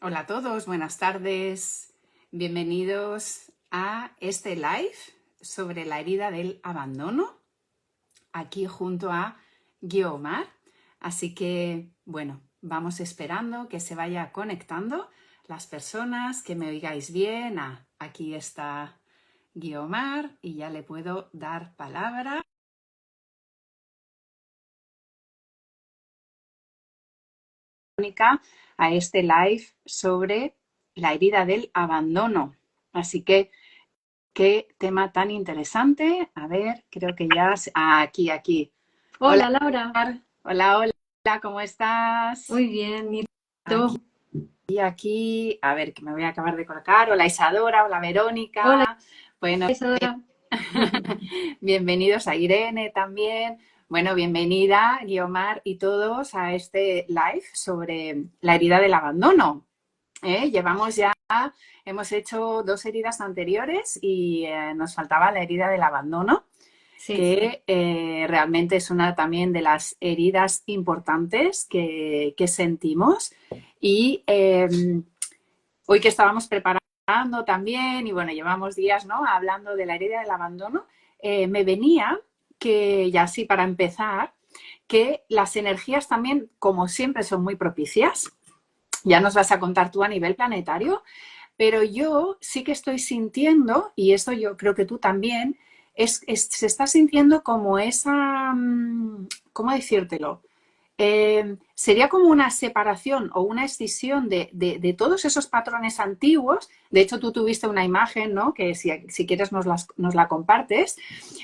Hola a todos, buenas tardes. Bienvenidos a este live sobre la herida del abandono, aquí junto a Guiomar. Así que, bueno, vamos esperando que se vaya conectando las personas, que me oigáis bien. Aquí está Guiomar y ya le puedo dar palabra. A este live sobre la herida del abandono. Así que qué tema tan interesante. A ver, creo que ya... aquí. Hola, Hola Laura, hola, ¿cómo estás? muy bien, ¿y tú? Aquí, a ver, que me voy a acabar de colocar. Hola Isadora, hola Hola Verónica. Bueno, Isadora. bienvenidos a Irene también. Bueno, bienvenida Guiomar y todos a este live sobre la herida del abandono. Hemos hecho 2 heridas anteriores y nos faltaba la herida del abandono, Sí, que realmente es una también de las heridas importantes que sentimos. Y hoy que estábamos preparando también, y bueno, llevamos días, ¿no?, hablando de la herida del abandono, me venía que, ya sí, para empezar, que las energías también, como siempre, son muy propicias. Ya nos vas a contar tú a nivel planetario, pero yo sí que estoy sintiendo, y esto yo creo que tú también, se está sintiendo como esa, ¿cómo decírtelo? Sería como una separación o una escisión de todos esos patrones antiguos. De hecho, tú tuviste una imagen, ¿no?, que si quieres nos la compartes,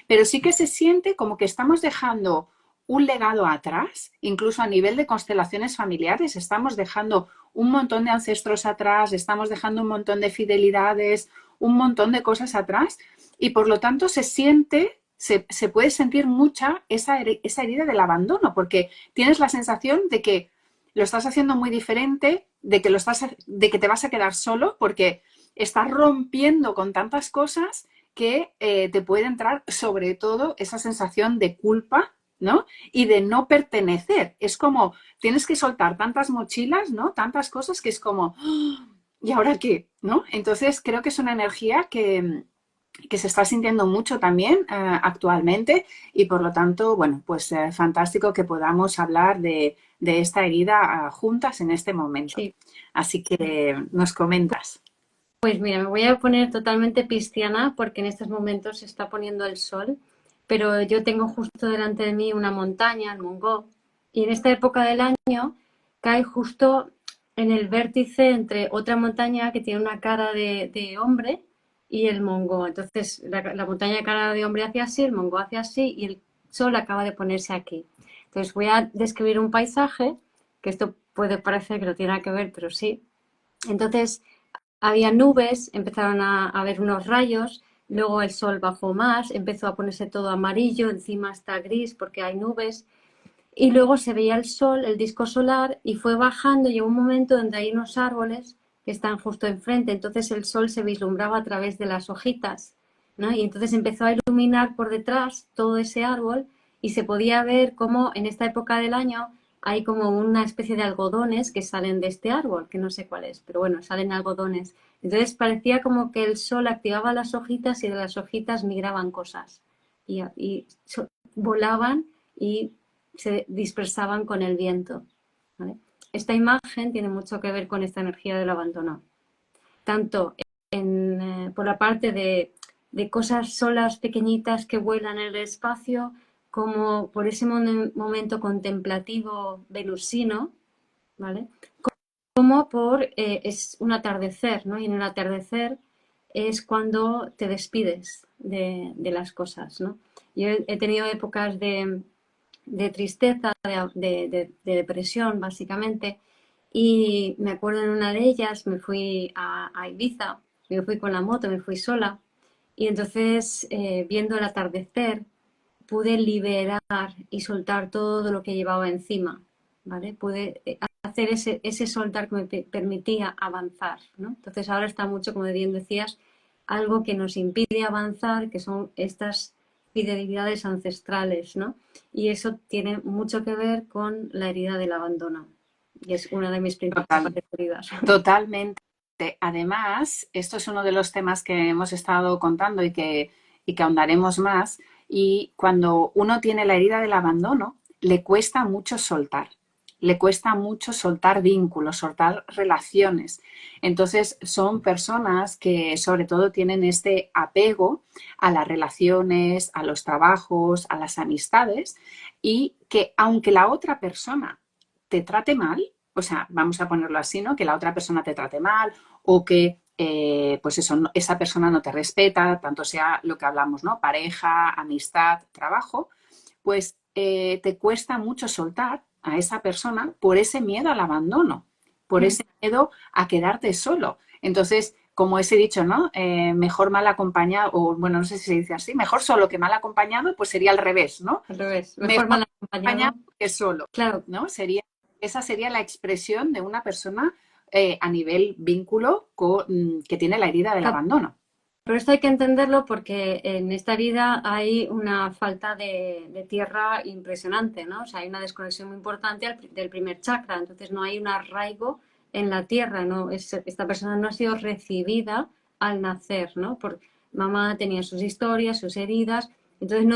pero sí que se siente como que estamos dejando un legado atrás, incluso a nivel de constelaciones familiares, estamos dejando un montón de ancestros atrás, estamos dejando un montón de fidelidades, un montón de cosas atrás, y por lo tanto se puede sentir mucha esa herida del abandono, porque tienes la sensación de que lo estás haciendo muy diferente, de que te vas a quedar solo, porque estás rompiendo con tantas cosas que te puede entrar sobre todo esa sensación de culpa, ¿no?, y de no pertenecer. Es como, tienes que soltar tantas mochilas, ¿no?, tantas cosas que es como, ¡oh! ¿Y ahora qué?, ¿no? Entonces creo que es una energía que se está sintiendo mucho también actualmente, y por lo tanto, bueno, pues fantástico que podamos hablar de esta herida juntas en este momento. Sí, Así que nos comentas. pues mira, me voy a poner totalmente pisciana porque en estos momentos se está poniendo el sol, pero yo tengo justo delante de mí una montaña, el Mongó, y en esta época del año cae justo en el vértice entre otra montaña que tiene una cara de hombre y el Mongó. Entonces la montaña de cara de hombre hacia así, el Mongó hacia así y el sol acaba de ponerse aquí. Entonces voy a describir un paisaje, que esto puede parecer que no tiene nada que ver, pero sí. Entonces había nubes, empezaron a haber unos rayos, luego el sol bajó más, empezó a ponerse todo amarillo, encima está gris porque hay nubes, y luego se veía el sol, el disco solar, y fue bajando, llegó un momento donde hay unos árboles que están justo enfrente, entonces el sol se vislumbraba a través de las hojitas, ¿no? Y entonces empezó a iluminar por detrás todo ese árbol y se podía ver cómo en esta época del año hay como una especie de algodones que salen de este árbol, que no sé cuál es, pero bueno, salen algodones. Entonces parecía como que el sol activaba las hojitas y de las hojitas migraban cosas y volaban y se dispersaban con el viento, ¿vale? Esta imagen tiene mucho que ver con esta energía del abandono, tanto por la parte de cosas solas pequeñitas que vuelan en el espacio, como por ese momento contemplativo venusino, ¿vale? Como por es un atardecer, ¿no? Y en el atardecer es cuando te despides de las cosas, ¿no? Yo he tenido épocas de tristeza, de depresión, básicamente. Y me acuerdo en una de ellas, me fui a Ibiza, me fui con la moto, me fui sola. Y entonces, viendo el atardecer, pude liberar y soltar todo lo que llevaba encima, ¿vale? Pude hacer ese soltar que me permitía avanzar, ¿no? Entonces ahora está mucho, como bien decías, algo que nos impide avanzar, que son estas fidelidades ancestrales, ¿no? Y eso tiene mucho que ver con la herida del abandono. y es una de mis Total, principales heridas. totalmente. Además, esto es uno de los temas que hemos estado contando y que ahondaremos más. Y cuando uno tiene la herida del abandono, le cuesta mucho soltar. Le cuesta mucho soltar vínculos, soltar relaciones. Entonces, son personas que sobre todo tienen este apego a las relaciones, a los trabajos, a las amistades, y que aunque la otra persona te trate mal, o sea, vamos a ponerlo así, ¿no? Que la otra persona te trate mal o que, pues eso, esa persona no te respeta, tanto sea lo que hablamos, ¿no? Pareja, amistad, trabajo, pues te cuesta mucho soltar a esa persona por ese miedo al abandono, por ese miedo a quedarte solo. Entonces, como ese dicho, ¿no? Mejor mal acompañado, o bueno, no sé si se dice así, mejor solo que mal acompañado, pues sería al revés, ¿no? Al revés, mejor Mejor mal acompañado acompañado. que solo, Claro, ¿no? Esa sería la expresión de una persona a nivel vínculo que tiene la herida del abandono. pero esto hay que entenderlo porque en esta vida hay una falta de tierra impresionante, ¿no? O sea, hay una desconexión muy importante del primer chakra, entonces no hay un arraigo en la tierra, ¿no? Esta persona no ha sido recibida al nacer, ¿no? Porque mamá tenía sus historias, sus heridas, entonces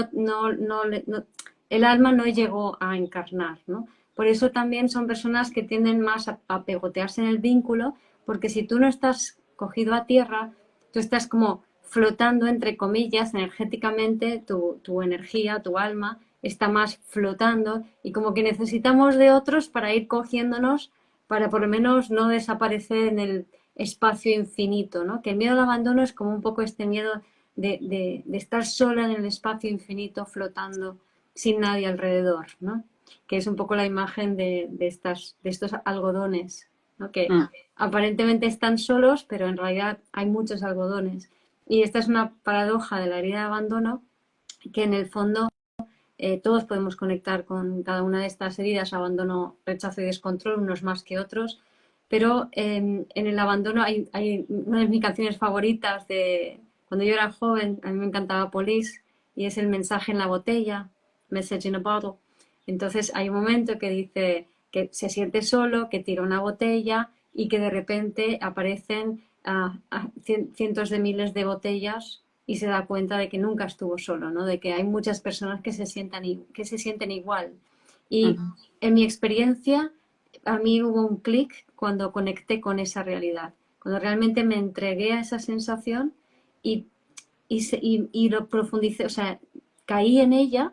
el alma no llegó a encarnar, ¿no? Por eso también son personas que tienden más a pegotearse en el vínculo, porque si tú no estás cogido a tierra, tú estás como flotando, entre comillas, energéticamente, tu energía, tu alma, está más flotando y como que necesitamos de otros para ir cogiéndonos, para por lo menos no desaparecer en el espacio infinito, ¿no? Que el miedo al abandono es como un poco este miedo de estar sola en el espacio infinito, flotando sin nadie alrededor, ¿no? Que es un poco la imagen de estos algodones, ¿no? Que Mm. aparentemente están solos, pero en realidad hay muchos algodones. Y esta es una paradoja de la herida de abandono, que en el fondo todos podemos conectar con cada una de estas heridas, abandono, rechazo y descontrol, unos más que otros, pero en el abandono hay una de mis canciones favoritas de cuando yo era joven, a mí me encantaba Police, y es el mensaje en la botella, Message in a Bottle. Entonces hay un momento que dice que se siente solo, que tira una botella y que de repente aparecen cientos de miles de botellas y se da cuenta de que nunca estuvo solo, ¿no? De que hay muchas personas que que se sienten igual. Y Mm. en mi experiencia, a mí hubo un clic cuando conecté con esa realidad, cuando realmente me entregué a esa sensación y, y lo profundicé, o sea, caí en ella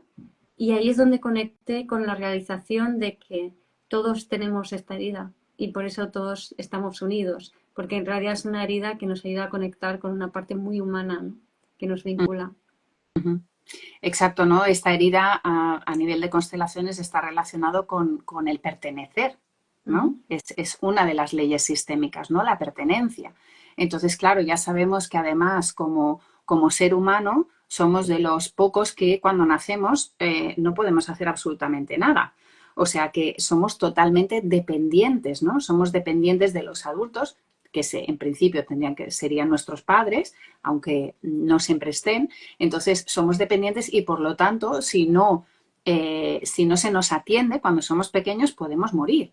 y ahí es donde conecté con la realización de que todos tenemos esta herida y por eso todos estamos unidos, porque en realidad es una herida que nos ayuda a conectar con una parte muy humana, ¿no? Que nos vincula. Exacto, ¿no? Esta herida a nivel de constelaciones está relacionado con el pertenecer, Uh -huh. ¿no? Es una de las leyes sistémicas, ¿no? La pertenencia. Entonces, claro, ya sabemos que además como ser humano somos de los pocos que cuando nacemos no podemos hacer absolutamente nada. O sea que somos totalmente dependientes, ¿no? Somos dependientes de los adultos, que en principio serían nuestros padres, aunque no siempre estén. Entonces somos dependientes y por lo tanto, si no se nos atiende cuando somos pequeños, podemos morir.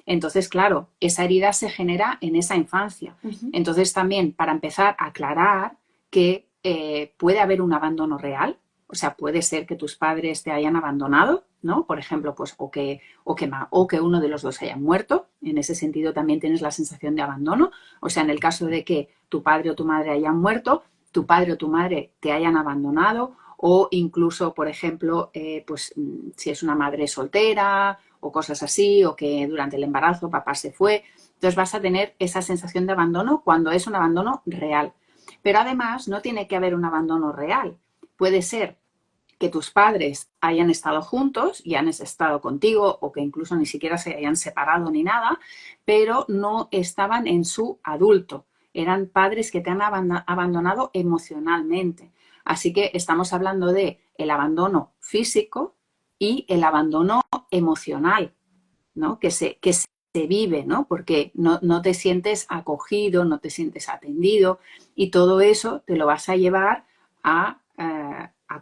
Entonces, claro, esa herida se genera en esa infancia. Uh -huh. Entonces, también para empezar a aclarar que puede haber un abandono real, o sea, puede ser que tus padres te hayan abandonado, ¿no? Por ejemplo, pues, o que uno de los dos haya muerto. En ese sentido también tienes la sensación de abandono. O sea, en el caso de que tu padre o tu madre hayan muerto, tu padre o tu madre te hayan abandonado, o incluso, por ejemplo, pues si es una madre soltera o cosas así, o que durante el embarazo papá se fue. Entonces vas a tener esa sensación de abandono cuando es un abandono real. Pero además no tiene que haber un abandono real. Puede ser que tus padres hayan estado juntos y han estado contigo o que incluso ni siquiera se hayan separado ni nada, pero no estaban en su adulto. Eran padres que te han abandonado emocionalmente. Así que estamos hablando de el abandono físico y el abandono emocional, ¿no? Que se vive, ¿no? Porque no te sientes acogido, no te sientes atendido y todo eso te lo vas a llevar a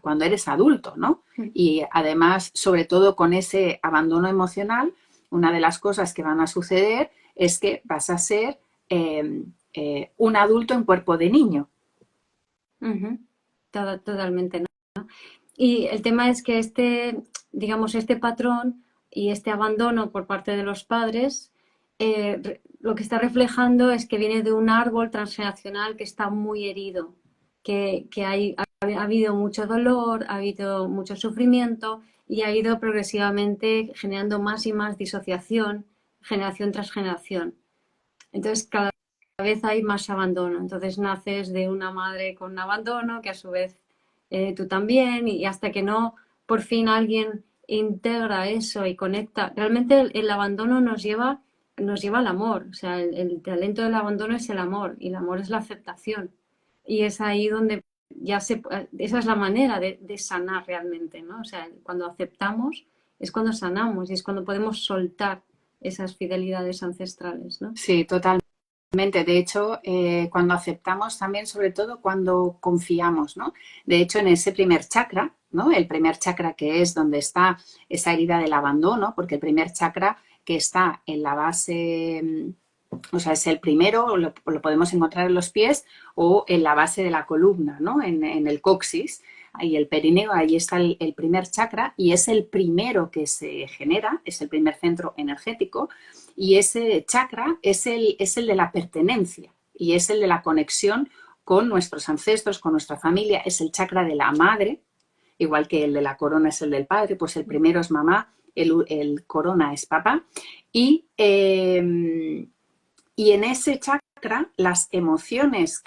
cuando eres adulto, ¿no? Y además, sobre todo con ese abandono emocional, una de las cosas que van a suceder es que vas a ser un adulto en cuerpo de niño. Totalmente, ¿no? Y el tema es que digamos, este patrón y este abandono por parte de los padres, lo que está reflejando es que viene de un árbol transgeneracional que está muy herido, que ha habido mucho dolor, ha habido mucho sufrimiento y ha ido progresivamente generando más y más disociación, generación tras generación. Entonces, cada vez hay más abandono. Entonces, naces de una madre con abandono, que a su vez tú también, y hasta que no por fin alguien integra eso y conecta. Realmente el abandono nos lleva al amor. O sea, el talento del abandono es el amor y el amor es la aceptación. Y es ahí donde esa es la manera de sanar realmente, ¿no? O sea, cuando aceptamos es cuando sanamos y es cuando podemos soltar esas fidelidades ancestrales, ¿no? Sí, totalmente. De hecho, cuando aceptamos también, sobre todo cuando confiamos, ¿no? De hecho, en ese primer chakra, ¿no? El primer chakra que es donde está esa herida del abandono, porque el primer chakra que está en la base, o sea, es el primero, lo podemos encontrar en los pies o en la base de la columna, ¿no? En el coxis, ahí el perineo, ahí está el primer chakra y es el primero que se genera, es el primer centro energético y ese chakra es el de la pertenencia y es el de la conexión con nuestros ancestros, con nuestra familia, es el chakra de la madre, igual que el de la corona es el del padre, pues el primero es mamá, el corona es papá y en ese chakra las emociones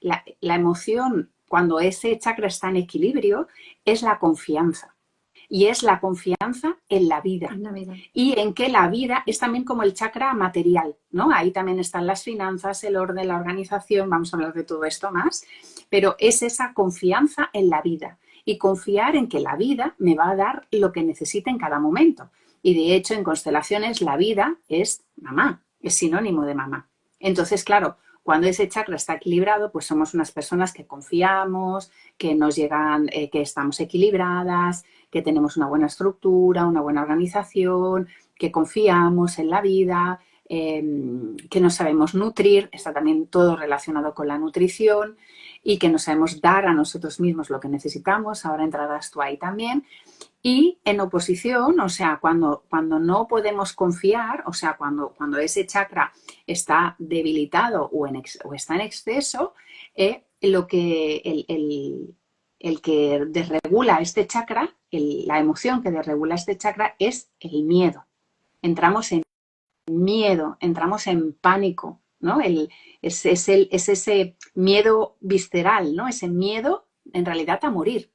la emoción cuando ese chakra está en equilibrio es la confianza. Y es la confianza en la vida. En la vida. Y en que la vida es también como el chakra material, ¿no? Ahí también están las finanzas, el orden, la organización, vamos a hablar de todo esto más, pero es esa confianza en la vida y confiar en que la vida me va a dar lo que necesite en cada momento. Y de hecho, en constelaciones, la vida es mamá, es sinónimo de mamá. Entonces, claro, cuando ese chakra está equilibrado, pues somos unas personas que confiamos, que nos llegan, que estamos equilibradas, que tenemos una buena estructura, una buena organización, que confiamos en la vida, que nos sabemos nutrir, está también todo relacionado con la nutrición y que nos sabemos dar a nosotros mismos lo que necesitamos, ahora entrarás tú ahí también. Y en oposición, o sea, cuando no podemos confiar, o sea, cuando ese chakra está debilitado o está en exceso, lo que el que desregula este chakra, la emoción que desregula este chakra es el miedo. Entramos en miedo, entramos en pánico, ¿no? Es ese miedo visceral, ¿no? Ese miedo en realidad a morir.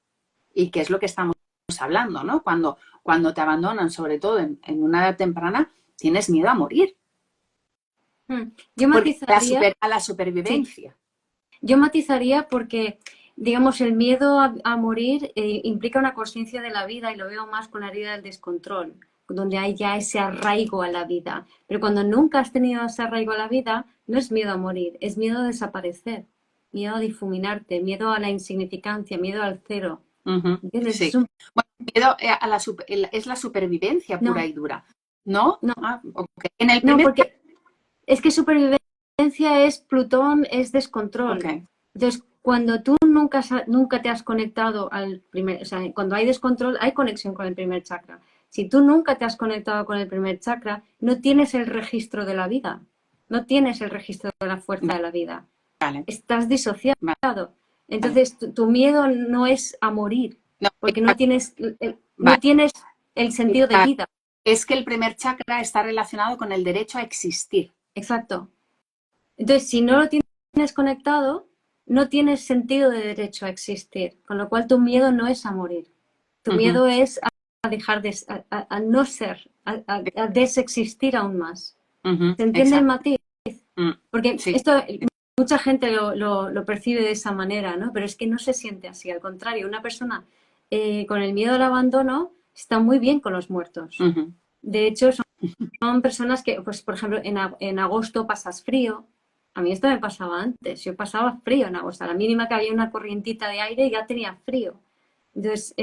Y que es lo que estamos hablando, ¿no? Cuando te abandonan, sobre todo en una edad temprana, tienes miedo a morir. Yo matizaría a la supervivencia. Sí. Yo matizaría porque, digamos, el miedo a morir implica una conciencia de la vida y lo veo más con la herida del descontrol, donde hay ya ese arraigo a la vida. Pero cuando nunca has tenido ese arraigo a la vida, no es miedo a morir, es miedo a desaparecer, miedo a difuminarte, miedo a la insignificancia, miedo al cero. ¿Entiendes? Sí. Bueno, miedo es la supervivencia pura y dura. ¿No? No, okay. En el primer... no, porque es que supervivencia es Plutón, es descontrol. Okay. Entonces, cuando tú nunca te has conectado al primer, o sea, cuando hay descontrol, hay conexión con el primer chakra. Si tú nunca te has conectado con el primer chakra, no tienes el registro de la vida, no tienes el registro de la fuerza de la vida. Vale. Estás disociado. Vale. Entonces, tu miedo no es a morir, no, porque no tienes el sentido de vida. Es que el primer chakra está relacionado con el derecho a existir. Exacto. Entonces, si no lo tienes conectado, no tienes sentido de derecho a existir, con lo cual tu miedo no es a morir. Tu miedo es a dejar a no ser, a desexistir aún más. ¿Se entiende el matiz? Porque esto mucha gente lo percibe de esa manera, ¿no? Pero es que no se siente así. Al contrario, una persona con el miedo al abandono está muy bien con los muertos. De hecho, son personas que, pues, por ejemplo, en agosto pasas frío. A mí esto me pasaba antes. Yo pasaba frío en agosto. A la mínima que había una corrientita de aire ya tenía frío. Entonces,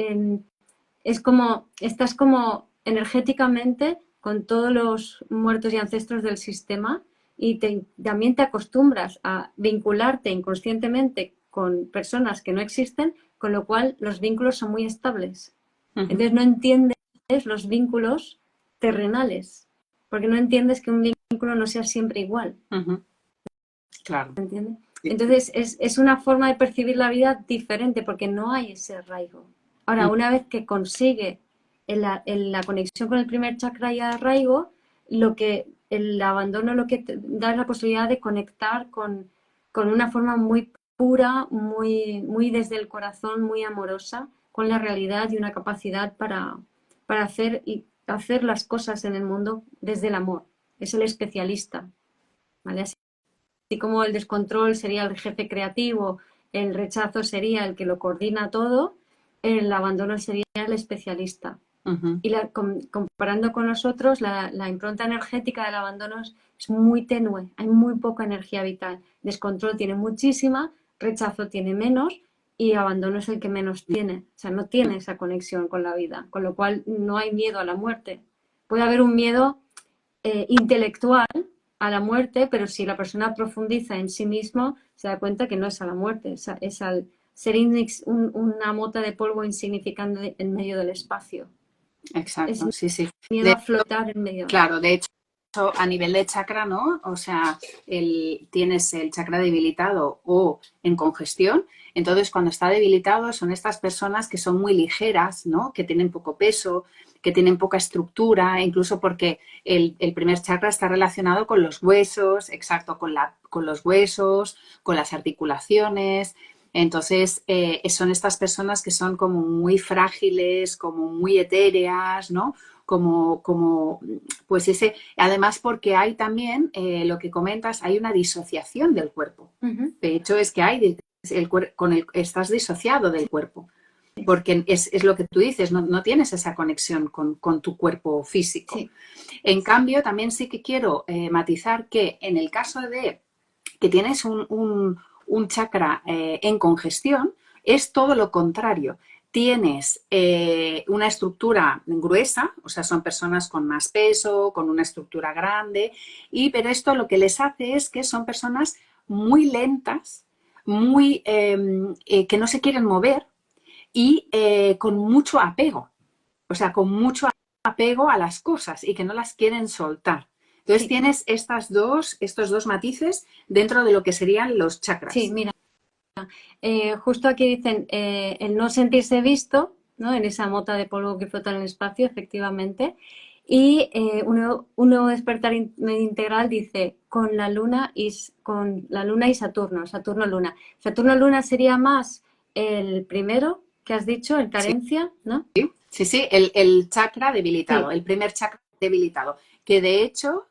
es como, estás como energéticamente con todos los muertos y ancestros del sistema y también te acostumbras a vincularte inconscientemente con personas que no existen, con lo cual los vínculos son muy estables. Entonces no entiendes los vínculos terrenales, porque no entiendes que un vínculo no sea siempre igual. Claro. ¿Entiendes? Entonces es una forma de percibir la vida diferente porque no hay ese arraigo. Ahora, una vez que consigue en la conexión con el primer chakra y arraigo, el abandono lo que te da es la posibilidad de conectar con una forma muy pura, muy desde el corazón, muy amorosa, con la realidad y una capacidad para hacer las cosas en el mundo desde el amor. Es el especialista, ¿vale? Así como el descontrol sería el jefe creativo, el rechazo sería el que lo coordina todo, el abandono sería el especialista. Y comparando con nosotros, la impronta energética del abandono es muy tenue, hay muy poca energía vital. Descontrol tiene muchísima, rechazo tiene menos y abandono es el que menos tiene. O sea, no tiene esa conexión con la vida, con lo cual no hay miedo a la muerte. Puede haber un miedo intelectual a la muerte, pero si la persona profundiza en sí mismo, se da cuenta que no es a la muerte, es al ser una mota de polvo insignificante en medio del espacio. Exacto, sí, sí. Miedo a flotar en medio. Claro, de hecho, a nivel de chakra, ¿no? O sea, tienes el chakra debilitado o en congestión. Entonces, cuando está debilitado, son estas personas que son muy ligeras, ¿no? Que tienen poco peso, que tienen poca estructura, incluso porque el primer chakra está relacionado con los huesos, exacto, con los huesos, con las articulaciones. Entonces, son estas personas que son como muy frágiles, como muy etéreas, ¿no? Pues además porque hay también, lo que comentas, hay una disociación del cuerpo. De hecho, es que estás disociado del cuerpo, porque es lo que tú dices, no tienes esa conexión con tu cuerpo físico. Sí. En cambio, también sí que quiero matizar que en el caso de que tienes un chakra en congestión, es todo lo contrario. Tienes una estructura gruesa, o sea, son personas con más peso, con una estructura grande, pero esto lo que les hace es que son personas muy lentas, que no se quieren mover y con mucho apego, o sea, con mucho apego a las cosas y que no las quieren soltar. Entonces sí. Tienes estos dos matices dentro de lo que serían los chakras. Sí, mira. Justo aquí dicen el no sentirse visto, ¿no? En esa mota de polvo que flota en el espacio, efectivamente. Y un nuevo despertar integral dice con la luna y Saturno, Saturno-Luna. Saturno-Luna sería más el primero que has dicho, el carencia, sí. ¿No? Sí, el chakra debilitado, sí. El primer chakra debilitado. Que de hecho,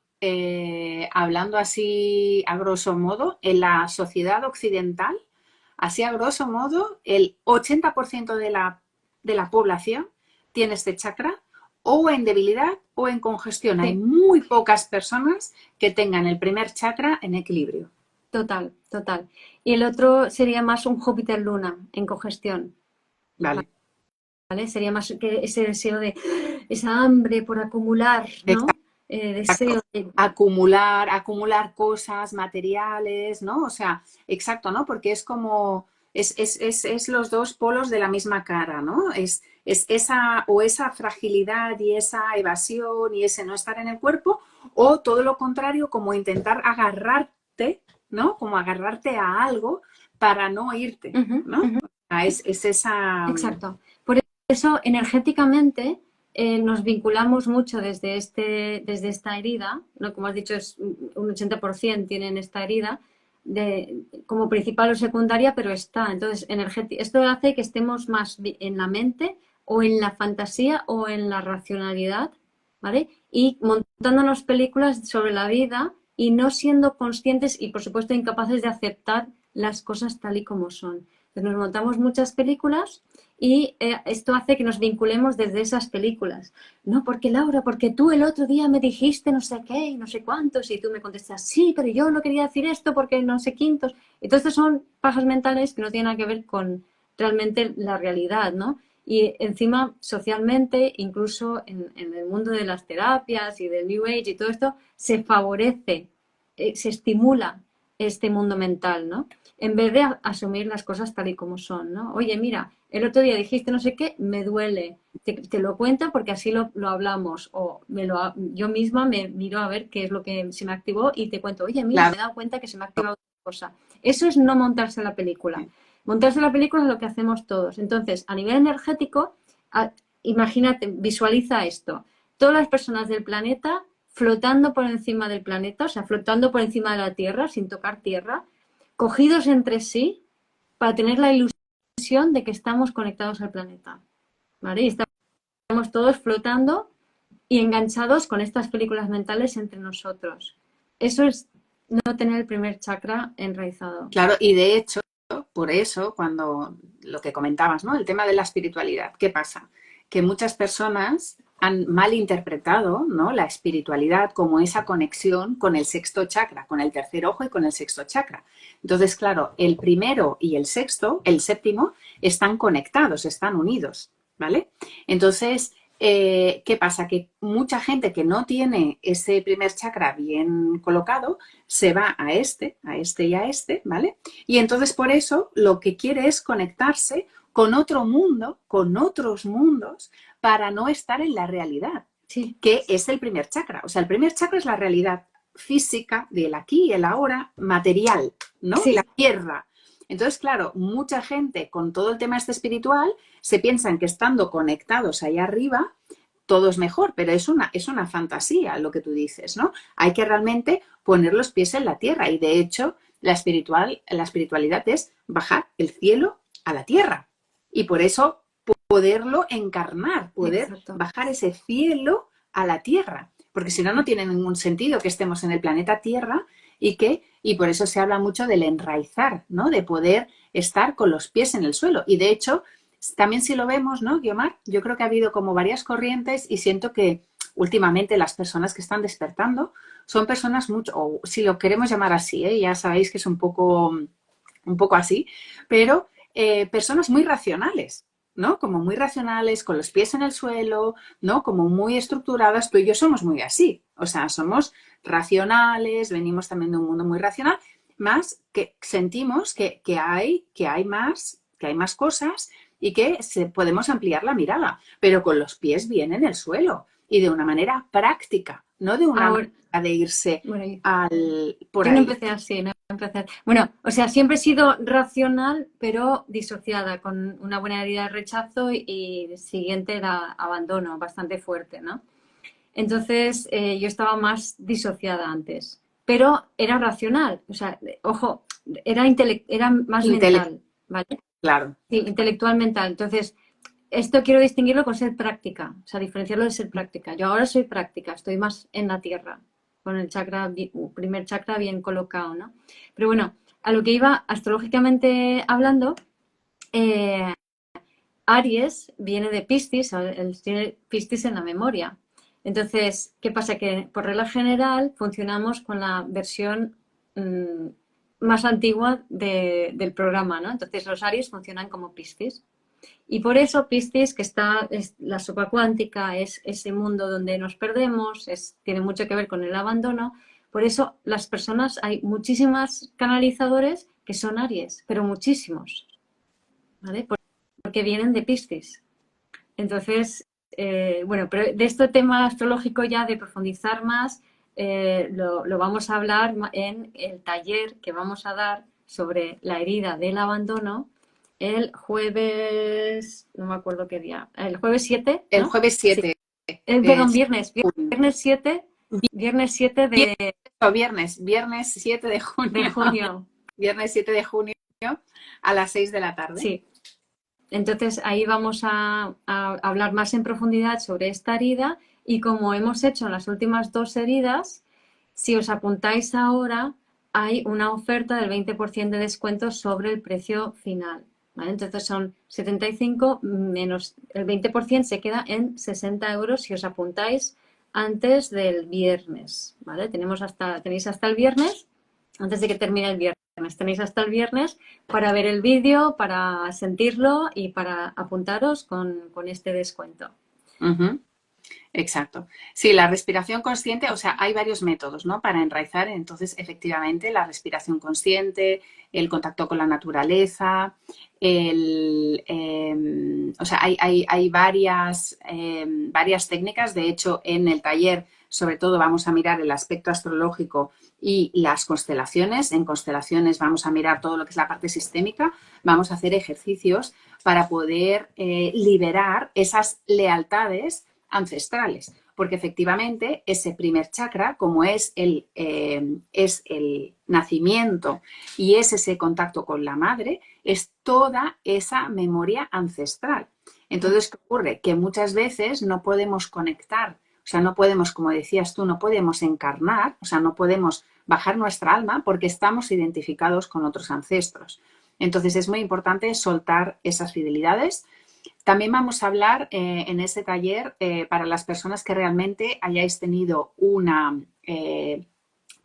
hablando así a grosso modo, en la sociedad occidental, así a grosso modo, el 80% de la población tiene este chakra o en debilidad o en congestión. Sí. Hay muy pocas personas que tengan el primer chakra en equilibrio. Total. Y el otro sería más un Júpiter-Luna en congestión. Vale. Sería más que ese deseo de esa hambre por acumular, ¿no? Deseo de... acumular cosas, materiales, ¿no? O sea, exacto, ¿no? Porque es como, es los dos polos de la misma cara, ¿no? Es esa fragilidad y esa evasión y ese no estar en el cuerpo, o todo lo contrario, como intentar agarrarte, ¿no? Como agarrarte a algo para no irte, ¿no? O sea, es esa... Exacto. Por eso, energéticamente, nos vinculamos mucho desde esta herida, ¿no? Como has dicho, es un 80% tienen esta herida como principal o secundaria, pero está. Entonces, esto hace que estemos más en la mente o en la fantasía o en la racionalidad, ¿vale? Y montándonos películas sobre la vida y no siendo conscientes y, por supuesto, incapaces de aceptar las cosas tal y como son. Entonces, nos montamos muchas películas y esto hace que nos vinculemos desde esas películas. No, porque Laura, porque tú el otro día me dijiste no sé qué y no sé cuántos y tú me contestas, sí, pero yo no quería decir esto porque no sé quintos. Entonces son pajas mentales que no tienen nada que ver con realmente la realidad, ¿no? Y encima, socialmente, incluso en el mundo de las terapias y del New Age y todo esto, se favorece, se estimula este mundo mental, ¿no? En vez de asumir las cosas tal y como son, ¿no? Oye, mira, el otro día dijiste no sé qué, me duele. Te lo cuento porque así lo hablamos. O yo misma me miro a ver qué es lo que se me activó y te cuento, oye, mira, Claro. me he dado cuenta que se me ha activado otra cosa. Eso es no montarse la película. Montarse la película es lo que hacemos todos. Entonces, a nivel energético, imagínate, visualiza esto. Todas las personas del planeta flotando por encima del planeta, o sea, flotando por encima de la Tierra, sin tocar tierra, cogidos entre sí para tener la ilusión de que estamos conectados al planeta. ¿Vale? Y estamos todos flotando y enganchados con estas películas mentales entre nosotros. Eso es no tener el primer chakra enraizado. Claro, y de hecho, por eso, cuando lo que comentabas, ¿no? El tema de la espiritualidad, ¿qué pasa? Que muchas personas han malinterpretado, ¿no? La espiritualidad como esa conexión con el sexto chakra, con el tercer ojo y con el sexto chakra. Entonces, claro, el primero y el sexto, el séptimo, están conectados, están unidos, ¿vale? Entonces, ¿qué pasa? Que mucha gente que no tiene ese primer chakra bien colocado se va a este y a este, ¿vale? Y entonces por eso lo que quiere es conectarse con otro mundo, con otros mundos, para no estar en la realidad, Sí. que es el primer chakra. O sea, el primer chakra es la realidad física del aquí y el ahora, material, ¿no? Sí. La tierra. Entonces, claro, mucha gente con todo el tema este espiritual se piensan que estando conectados ahí arriba, todo es mejor, pero es una fantasía lo que tú dices, ¿no? Hay que realmente poner los pies en la tierra y de hecho la espiritualidad es bajar el cielo a la tierra y por eso poderlo encarnar, poder Exacto. bajar ese cielo a la tierra, porque si no, no tiene ningún sentido que estemos en el planeta Tierra y por eso se habla mucho del enraizar, ¿no? De poder estar con los pies en el suelo. Y de hecho, también si lo vemos, ¿no, Guiomar? Yo creo que ha habido como varias corrientes y siento que últimamente las personas que están despertando son personas mucho, o si lo queremos llamar así, ya sabéis que es un poco así, pero personas muy racionales, ¿no? Como muy racionales, con los pies en el suelo, ¿no? Como muy estructuradas. Tú y yo somos muy así, o sea, somos racionales, venimos también de un mundo muy racional, más que sentimos que hay más cosas y que podemos ampliar la mirada, pero con los pies bien en el suelo y de una manera práctica, no de una Ahora, manera de irse bueno, por yo no ahí. empecé así, no empecé. Bueno, o sea, siempre he sido racional, pero disociada, con una buena herida de rechazo y siguiente era abandono, bastante fuerte, ¿no? Entonces, yo estaba más disociada antes, pero era racional, o sea, ojo, era más mental, ¿vale? Claro. Sí, intelectual mental. Entonces, esto quiero distinguirlo con ser práctica, o sea, diferenciarlo de ser práctica. Yo ahora soy práctica, estoy más en la tierra, con el chakra, primer chakra bien colocado, ¿no? Pero bueno, a lo que iba astrológicamente hablando, eh, Aries viene de Piscis, él tiene Piscis en la memoria. Entonces, ¿qué pasa? Que por regla general funcionamos con la versión más antigua del programa, ¿no? Entonces los Aries funcionan como Piscis. Y por eso Piscis, que es la sopa cuántica, es ese mundo donde nos perdemos, tiene mucho que ver con el abandono. Por eso las personas, hay muchísimas canalizadores que son Aries, pero muchísimos, ¿vale? Porque vienen de Piscis. Entonces, bueno, pero de este tema astrológico ya de profundizar más, lo vamos a hablar en el taller que vamos a dar sobre la herida del abandono el jueves, no me acuerdo qué día, el jueves 7, El ¿no? jueves Sí. 7 Perdón, es viernes 7, viernes 7 viernes 7 de de junio. junio. Viernes 7 de junio a las 6 de la tarde. Sí. Entonces ahí vamos a hablar más en profundidad sobre esta herida y como hemos hecho en las últimas dos heridas, si os apuntáis ahora, hay una oferta del 20% de descuento sobre el precio final. ¿Vale? Entonces son 75 menos el 20% se queda en 60 euros si os apuntáis antes del viernes. ¿Vale? Tenéis hasta el viernes, antes de que termine el viernes. Tenéis hasta el viernes para ver el vídeo, para sentirlo y para apuntaros con este descuento. Ujú. Exacto. Sí, la respiración consciente, o sea, hay varios métodos, ¿no? Para enraizar. Entonces, efectivamente, la respiración consciente, el contacto con la naturaleza, o sea, hay varias técnicas. De hecho, en el taller, sobre todo, vamos a mirar el aspecto astrológico y las constelaciones. En constelaciones vamos a mirar todo lo que es la parte sistémica. Vamos a hacer ejercicios para poder liberar esas lealtades ancestrales, porque efectivamente ese primer chakra, como es el nacimiento y es ese contacto con la madre, es toda esa memoria ancestral. Entonces, ¿qué ocurre? Que muchas veces no podemos conectar, o sea, no podemos, como decías tú, no podemos encarnar, o sea, no podemos bajar nuestra alma porque estamos identificados con otros ancestros. Entonces, es muy importante soltar esas fidelidades. También vamos a hablar en ese taller para las personas que realmente hayáis tenido que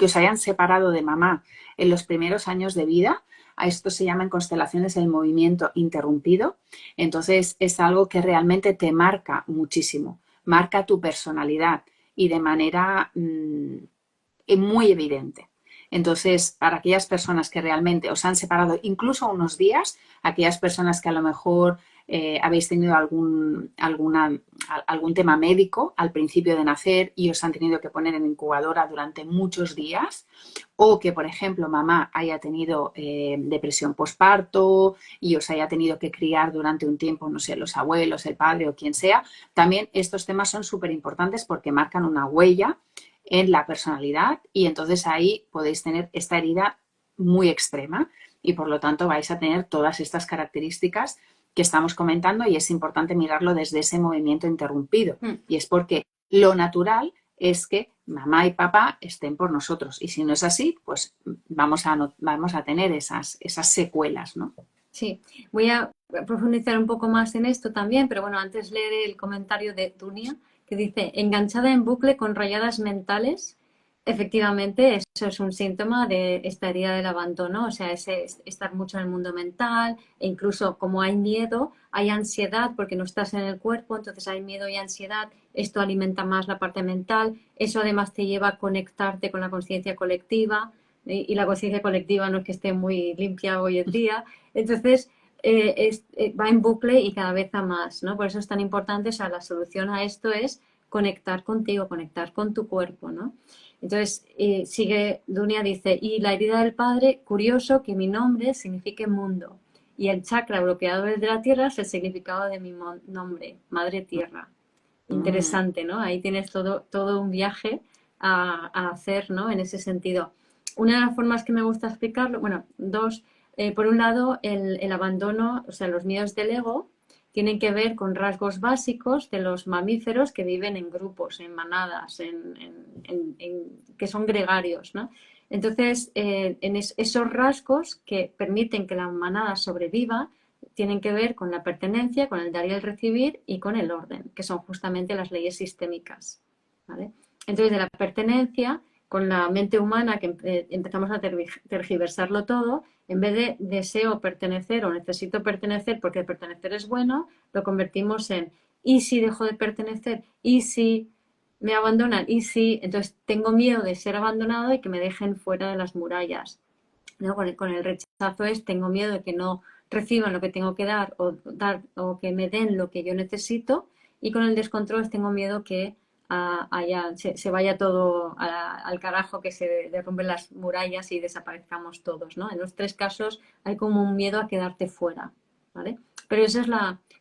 os hayan separado de mamá en los primeros años de vida. A esto se llama en constelaciones el movimiento interrumpido. Entonces es algo que realmente te marca muchísimo, marca tu personalidad y de manera muy evidente. Entonces, para aquellas personas que realmente os han separado incluso unos días, aquellas personas que a lo mejor habéis tenido algún tema médico al principio de nacer y os han tenido que poner en incubadora durante muchos días, o que, por ejemplo, mamá haya tenido depresión posparto y os haya tenido que criar durante un tiempo, no sé, los abuelos, el padre o quien sea, también estos temas son súper importantes porque marcan una huella en la personalidad y entonces ahí podéis tener esta herida muy extrema y por lo tanto vais a tener todas estas características que estamos comentando y es importante mirarlo desde ese movimiento interrumpido. Y es porque lo natural es que mamá y papá estén por nosotros y si no es así, pues vamos a tener esas secuelas, ¿no? Sí, voy a profundizar un poco más en esto también, pero bueno, antes leeré el comentario de Dunia, que dice, enganchada en bucle con rayadas mentales. Efectivamente, eso es un síntoma de esta herida del abandono, o sea, ese estar mucho en el mundo mental, e incluso como hay miedo, hay ansiedad porque no estás en el cuerpo, entonces hay miedo y ansiedad, esto alimenta más la parte mental, eso además te lleva a conectarte con la conciencia colectiva, y la conciencia colectiva no es que esté muy limpia hoy en día, entonces va en bucle y cada vez a más, ¿no? Por eso es tan importante, o sea, la solución a esto es conectar contigo, conectar con tu cuerpo, ¿no? Entonces, sigue, Dunia dice, y la herida del padre, curioso que mi nombre signifique mundo, y el chakra bloqueador de la tierra es el significado de mi nombre, Madre Tierra. Interesante, ¿no? Ahí tienes todo un viaje a hacer, ¿no? En ese sentido. Una de las formas que me gusta explicarlo, bueno, dos, por un lado, el abandono, o sea, los miedos del ego, tienen que ver con rasgos básicos de los mamíferos que viven en grupos, en manadas, que son gregarios, ¿no? Entonces, esos rasgos que permiten que la manada sobreviva tienen que ver con la pertenencia, con el dar y el recibir y con el orden, que son justamente las leyes sistémicas, ¿vale? Entonces, de la pertenencia, con la mente humana, que empezamos a tergiversarlo todo, en vez de deseo pertenecer o necesito pertenecer porque pertenecer es bueno, lo convertimos en ¿y si dejo de pertenecer? ¿Y si me abandonan? ¿Y si? Entonces tengo miedo de ser abandonado y que me dejen fuera de las murallas, ¿no? Con el rechazo tengo miedo de que no reciban lo que tengo que dar o que me den lo que yo necesito, y con el descontrol tengo miedo que se vaya todo al carajo, que se derrumben las murallas y desaparezcamos todos, ¿no? En los tres casos hay como un miedo a quedarte fuera, ¿vale? Pero eso es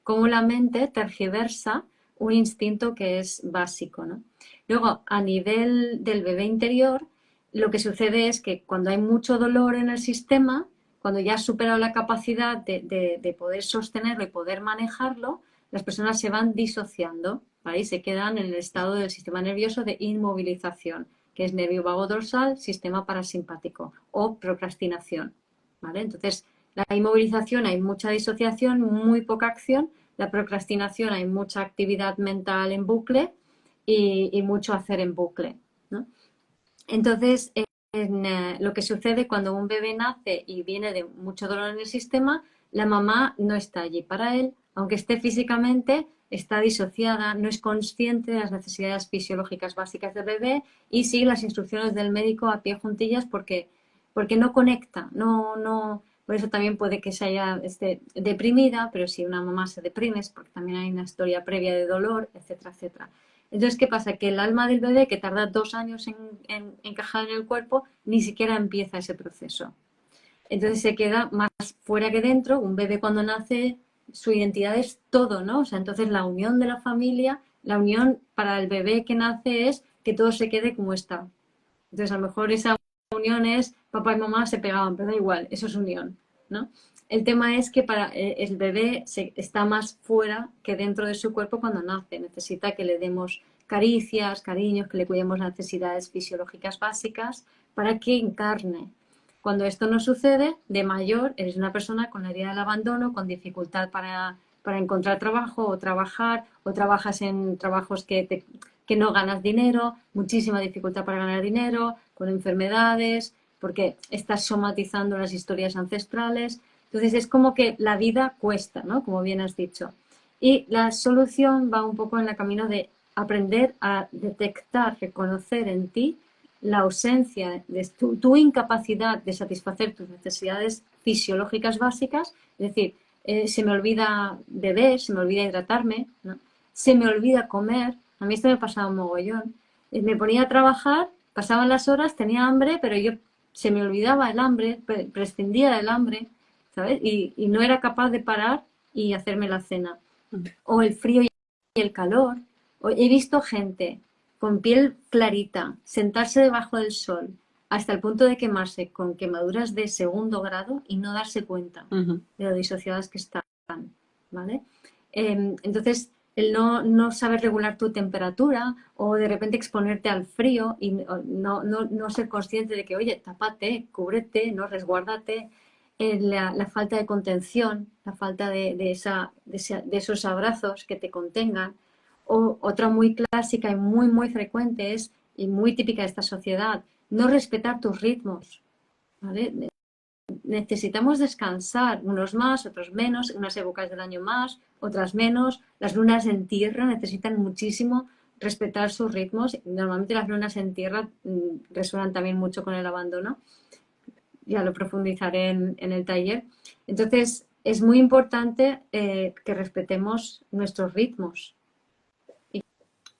cómo la mente tergiversa un instinto que es básico, ¿no? Luego, a nivel del bebé interior, lo que sucede es que cuando hay mucho dolor en el sistema, cuando ya has superado la capacidad de poder sostenerlo y poder manejarlo, las personas se van disociando, ¿vale? Y se quedan en el estado del sistema nervioso de inmovilización, que es nervio vago dorsal, sistema parasimpático o procrastinación, ¿vale? Entonces, la inmovilización hay mucha disociación, muy poca acción; la procrastinación hay mucha actividad mental en bucle y mucho hacer en bucle, ¿no? Entonces, lo que sucede cuando un bebé nace y viene de mucho dolor en el sistema, la mamá no está allí para él, aunque esté físicamente, está disociada, no es consciente de las necesidades fisiológicas básicas del bebé y sigue las instrucciones del médico a pie juntillas porque no conecta, por eso también puede que esté deprimida, pero si una mamá se deprime es porque también hay una historia previa de dolor, etcétera, etcétera. Entonces, ¿qué pasa? Que el alma del bebé, que tarda 2 años en encajar en el cuerpo, ni siquiera empieza ese proceso. Entonces se queda más fuera que dentro. Un bebé cuando nace, su identidad es todo, ¿no? O sea, entonces la unión de la familia, la unión para el bebé que nace es que todo se quede como está. Entonces, a lo mejor esa unión es papá y mamá se pegaban, pero da igual, eso es unión, ¿no? El tema es que para el bebé está más fuera que dentro de su cuerpo cuando nace. Necesita que le demos caricias, cariños, que le cuidemos las necesidades fisiológicas básicas para que encarne. Cuando esto no sucede, de mayor eres una persona con la herida del abandono, con dificultad para encontrar trabajo o trabajas en trabajos que no ganas dinero, muchísima dificultad para ganar dinero, con enfermedades, porque estás somatizando las historias ancestrales. Entonces es como que la vida cuesta, ¿no? Como bien has dicho. Y la solución va un poco en el camino de aprender a detectar, reconocer en ti la ausencia de tu incapacidad de satisfacer tus necesidades fisiológicas básicas, es decir, se me olvida beber, se me olvida hidratarme, ¿no? Se me olvida comer. A mí esto me pasaba un mogollón. Me ponía a trabajar, pasaban las horas, tenía hambre, pero yo se me olvidaba el hambre, prescindía del hambre, ¿sabes? Y no era capaz de parar y hacerme la cena. O el frío y el calor. He visto gente con piel clarita sentarse debajo del sol hasta el punto de quemarse con quemaduras de 2.º grado y no darse cuenta de lo disociadas que están, ¿vale? Entonces, el no saber regular tu temperatura o de repente exponerte al frío y no ser consciente de que, oye, tápate, cúbrete, no resguárdate, la falta de contención, la falta de esos abrazos que te contengan. O otra muy clásica y muy, muy frecuente es, y muy típica de esta sociedad, no respetar tus ritmos, ¿vale? Necesitamos descansar, unos más, otros menos, unas épocas del año más, otras menos. Las lunas en tierra necesitan muchísimo respetar sus ritmos. Normalmente las lunas en tierra resuenan también mucho con el abandono. Ya lo profundizaré en el taller. Entonces, es muy importante que respetemos nuestros ritmos.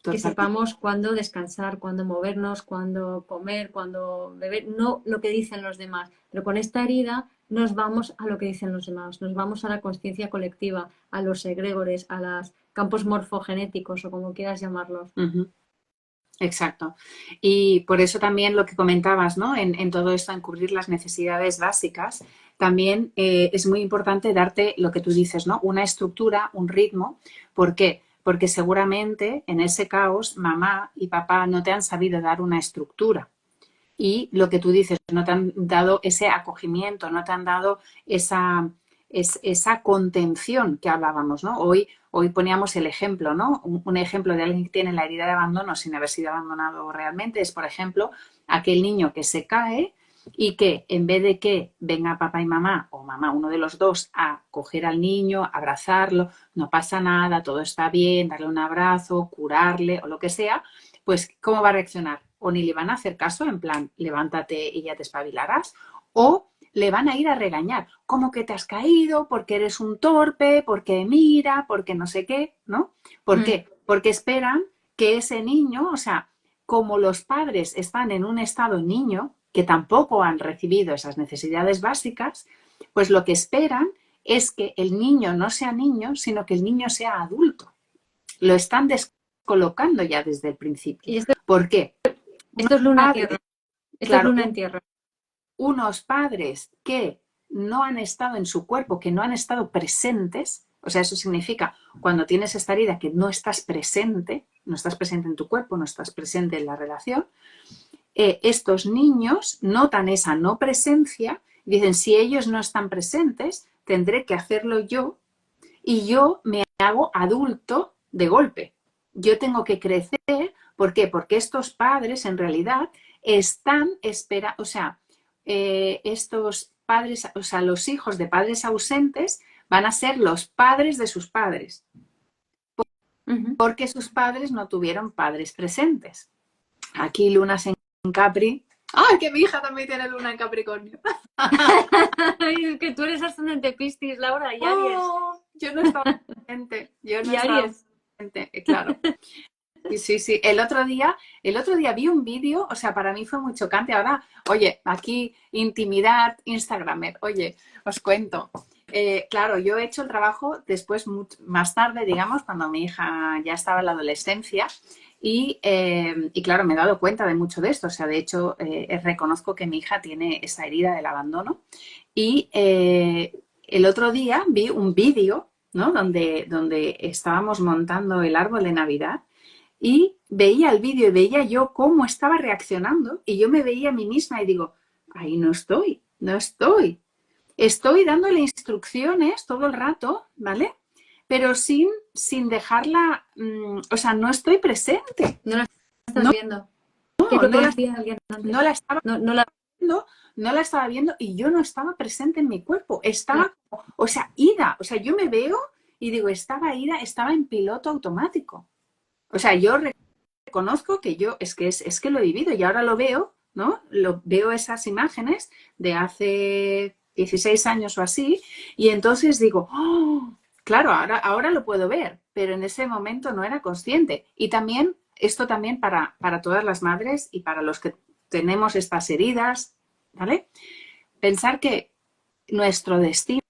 Que sepamos cuándo descansar, cuándo movernos, cuándo comer, cuándo beber, no lo que dicen los demás. Pero con esta herida nos vamos a lo que dicen los demás, nos vamos a la conciencia colectiva, a los egregores, a los campos morfogenéticos o como quieras llamarlos. Exacto. Y por eso también lo que comentabas, ¿no? En todo esto, en cubrir las necesidades básicas, también es muy importante darte lo que tú dices, ¿no? Una estructura, un ritmo. ¿Por qué? Porque seguramente en ese caos mamá y papá no te han sabido dar una estructura. Y lo que tú dices, no te han dado ese acogimiento, no te han dado esa contención que hablábamos, ¿no? Hoy poníamos el ejemplo, ¿no? Un ejemplo de alguien que tiene la herida de abandono sin haber sido abandonado realmente es, por ejemplo, aquel niño que se cae y que en vez de que venga papá y mamá o mamá, uno de los dos, a coger al niño, abrazarlo, no pasa nada, todo está bien, darle un abrazo, curarle o lo que sea, pues ¿cómo va a reaccionar? O ni le van a hacer caso, en plan, levántate y ya te espabilarás, o le van a ir a regañar. ¿Cómo que te has caído? Porque eres un torpe, porque mira, porque no sé qué, ¿no? ¿Por qué? Porque esperan que ese niño, o sea, como los padres están en un estado niño, que tampoco han recibido esas necesidades básicas, pues lo que esperan es que el niño no sea niño, sino que el niño sea adulto. Lo están descolocando ya desde el principio. ¿Por qué? Esto es luna tierra. Esto es luna en tierra. Unos padres que no han estado en su cuerpo, que no han estado presentes, o sea, eso significa cuando tienes esta herida que no estás presente en tu cuerpo, no estás presente en la relación, estos niños notan esa no presencia y dicen, si ellos no están presentes, tendré que hacerlo yo y yo me hago adulto de golpe. Yo tengo que crecer. ¿Por qué? Porque estos padres en realidad o sea, estos padres, o sea, los hijos de padres ausentes van a ser los padres de sus padres, porque sus padres no tuvieron padres presentes. Aquí lunas en Capri. ¡Ay, que mi hija también tiene luna en Capricornio! Es que tú eres ascendente Piscis, Laura, y Aries. Oh, yo no estaba presente. Yo no Y estaba Aries. presente, claro. Sí, sí, sí. El otro día vi un vídeo, o sea, para mí fue muy chocante. Ahora, oye, aquí intimidad, Instagramer, oye, os cuento. Claro, yo he hecho el trabajo después, más tarde, digamos, cuando mi hija ya estaba en la adolescencia y claro, me he dado cuenta de mucho de esto. O sea, de hecho, reconozco que mi hija tiene esa herida del abandono y el otro día vi un vídeo, ¿no? Donde estábamos montando el árbol de Navidad y veía el vídeo y veía yo cómo estaba reaccionando y yo me veía a mí misma y digo, ahí no estoy, no estoy. Estoy dándole instrucciones todo el rato, ¿vale? Pero sin dejarla, o sea, no estoy presente. No la estás No, viendo. ¿Qué es lo que no la, decía alguien antes? no la estaba No la... viendo, no la estaba viendo y yo no estaba presente en mi cuerpo. Claro. Estaba, o sea, ida. O sea, yo me veo y digo, estaba ida, estaba en piloto automático. O sea, yo reconozco que yo, es que lo he vivido y ahora lo veo, ¿no? Veo esas imágenes de hace 16 años o así y entonces digo, oh, claro, ahora lo puedo ver, pero en ese momento no era consciente. Y también, esto también para todas las madres y para los que tenemos estas heridas, ¿vale? Pensar que nuestro destino,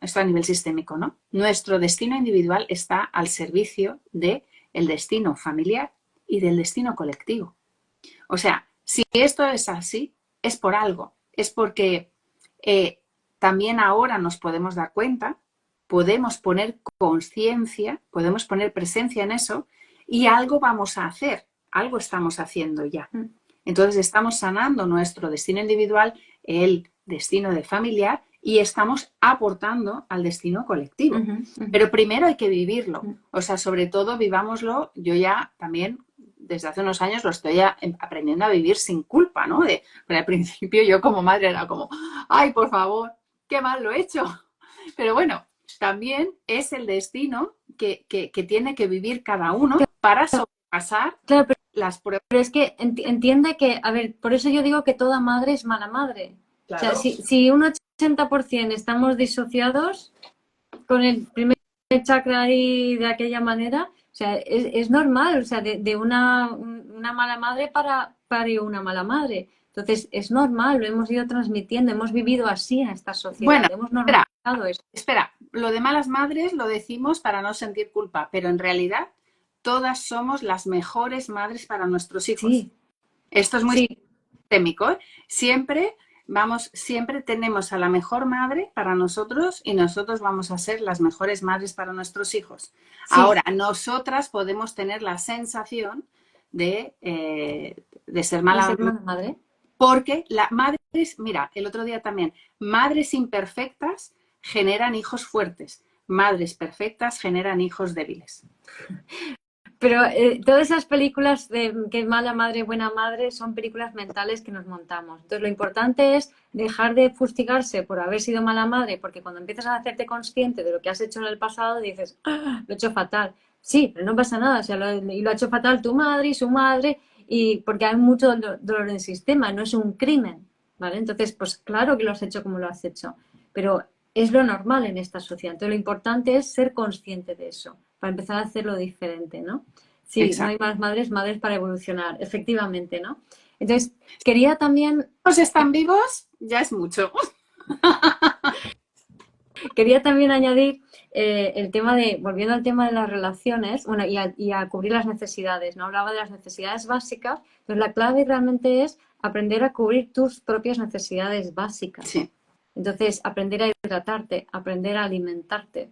esto a nivel sistémico, ¿no? Nuestro destino individual está al servicio del destino familiar y del destino colectivo. O sea, si esto es así, es por algo. Es porque también ahora nos podemos dar cuenta, podemos poner conciencia, podemos poner presencia en eso y algo vamos a hacer, algo estamos haciendo ya. Entonces estamos sanando nuestro destino individual, el destino de familiar y estamos aportando al destino colectivo. Pero primero hay que vivirlo. O sea, sobre todo vivámoslo. Yo ya también desde hace unos años lo estoy aprendiendo a vivir sin culpa, ¿no? Pero al principio yo como madre era como, ay, por favor, qué mal lo he hecho. Pero bueno, también es el destino que tiene que vivir cada uno para sobrepasar Claro, las pruebas. pero es que entiende que, a ver, por eso yo digo que toda madre es mala madre. Claro. O sea, si un 80% estamos disociados con el primer chakra ahí de aquella manera, o sea, es normal, o sea, de una mala madre para una mala madre. Entonces, es normal, lo hemos ido transmitiendo, hemos vivido así en esta sociedad, Bueno, hemos normalizado eso. Espera, lo de malas madres lo decimos para no sentir culpa, pero en realidad todas somos las mejores madres para nuestros hijos. Sí. Esto es muy Sí. sistémico, ¿eh? Siempre tenemos a la mejor madre para nosotros y nosotros vamos a ser las mejores madres para nuestros hijos. Sí. Ahora, nosotras podemos tener la sensación de ser mala madre. Porque las madres, mira, el otro día también, madres imperfectas generan hijos fuertes, madres perfectas generan hijos débiles. Pero todas esas películas de que mala madre, buena madre, son películas mentales que nos montamos. Entonces, lo importante es dejar de fustigarse por haber sido mala madre, porque cuando empiezas a hacerte consciente de lo que has hecho en el pasado, dices, ¡ah, lo he hecho fatal! Sí, pero no pasa nada, o sea, lo ha hecho fatal tu madre y su madre, y porque hay mucho dolor en el sistema, no es un crimen, ¿vale? Entonces, pues claro que lo has hecho como lo has hecho, pero es lo normal en esta sociedad. Entonces, lo importante es ser consciente de eso, para empezar a hacerlo diferente, ¿no? Sí, exacto. No hay más madres, madres para evolucionar, efectivamente, ¿no? Entonces, quería también... ¿Los están vivos? Ya es mucho. Quería también añadir el tema de, volviendo al tema de las relaciones, bueno, y a cubrir las necesidades, ¿no? Hablaba de las necesidades básicas, pues la clave realmente es aprender a cubrir tus propias necesidades básicas. Sí. Entonces, aprender a hidratarte, aprender a alimentarte.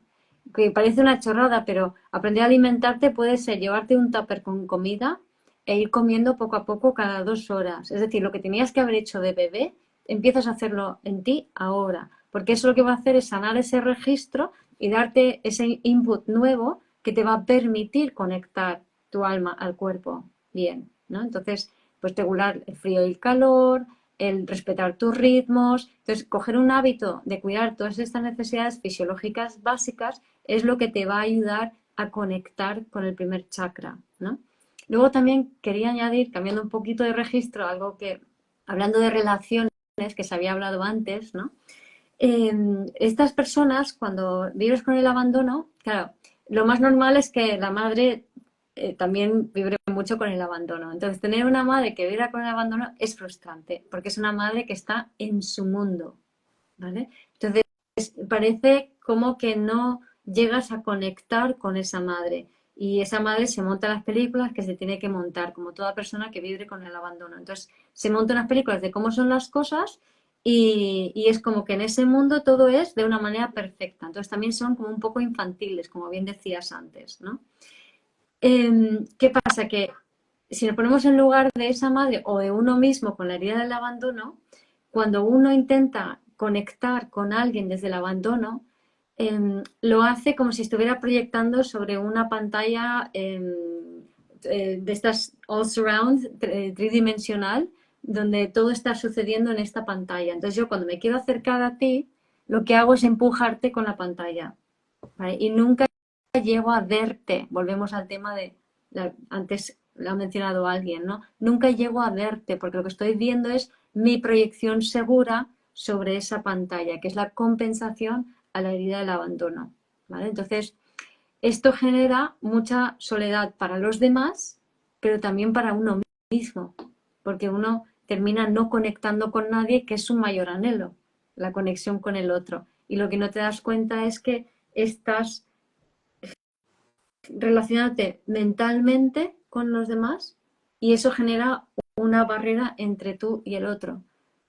Que parece una chorrada, pero aprender a alimentarte puede ser llevarte un tupper con comida e ir comiendo poco a poco cada 2 horas. Es decir, lo que tenías que haber hecho de bebé, empiezas a hacerlo en ti ahora. Porque eso lo que va a hacer es sanar ese registro y darte ese input nuevo que te va a permitir conectar tu alma al cuerpo bien, ¿no? Entonces, pues regular el frío y el calor, el respetar tus ritmos. Entonces, coger un hábito de cuidar todas estas necesidades fisiológicas básicas es lo que te va a ayudar a conectar con el primer chakra, ¿no? Luego también quería añadir, cambiando un poquito de registro, algo que, hablando de relaciones, que se había hablado antes, ¿no? Estas personas, cuando vives con el abandono, claro, lo más normal es que la madre también vibre mucho con el abandono. Entonces, tener una madre que vibra con el abandono es frustrante, porque es una madre que está en su mundo, ¿vale? Entonces, parece como que no llegas a conectar con esa madre. Y esa madre se monta las películas que se tiene que montar, como toda persona que vibre con el abandono. Entonces, se montan las películas de cómo son las cosas y es como que en ese mundo todo es de una manera perfecta. Entonces, también son como un poco infantiles, como bien decías antes, ¿no? ¿Qué pasa? Que si nos ponemos en lugar de esa madre o de uno mismo con la herida del abandono, cuando uno intenta conectar con alguien desde el abandono, lo hace como si estuviera proyectando sobre una pantalla de estas all surround, tridimensional, donde todo está sucediendo en esta pantalla. Entonces yo cuando me quiero acercar a ti, lo que hago es empujarte con la pantalla, ¿vale? Y nunca llego a verte. Volvemos al tema de, antes lo ha mencionado alguien, ¿no? Nunca llego a verte porque lo que estoy viendo es mi proyección segura sobre esa pantalla, que es la compensación a la herida del abandono, ¿vale? Entonces, esto genera mucha soledad para los demás, pero también para uno mismo, porque uno termina no conectando con nadie, que es su mayor anhelo, la conexión con el otro. Y lo que no te das cuenta es que estás relacionarte mentalmente con los demás y eso genera una barrera entre tú y el otro,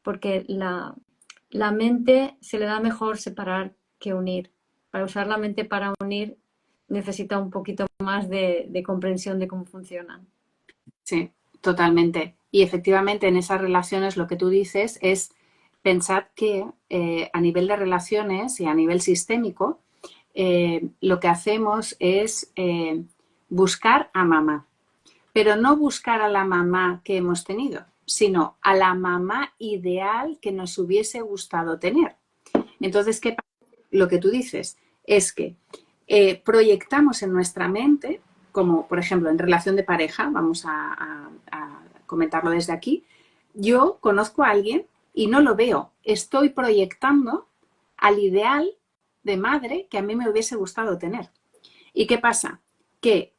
porque la mente se le da mejor separar que unir. Para usar la mente para unir necesita un poquito más de comprensión de cómo funcionan. Sí, totalmente. Y efectivamente en esas relaciones lo que tú dices es pensar que a nivel de relaciones y a nivel sistémico, lo que hacemos es buscar a mamá, pero no buscar a la mamá que hemos tenido, sino a la mamá ideal que nos hubiese gustado tener. Entonces, ¿qué pasa? Lo que tú dices es que proyectamos en nuestra mente, como por ejemplo en relación de pareja, vamos a comentarlo desde aquí, yo conozco a alguien y no lo veo, estoy proyectando al ideal de madre que a mí me hubiese gustado tener. ¿Y qué pasa? Que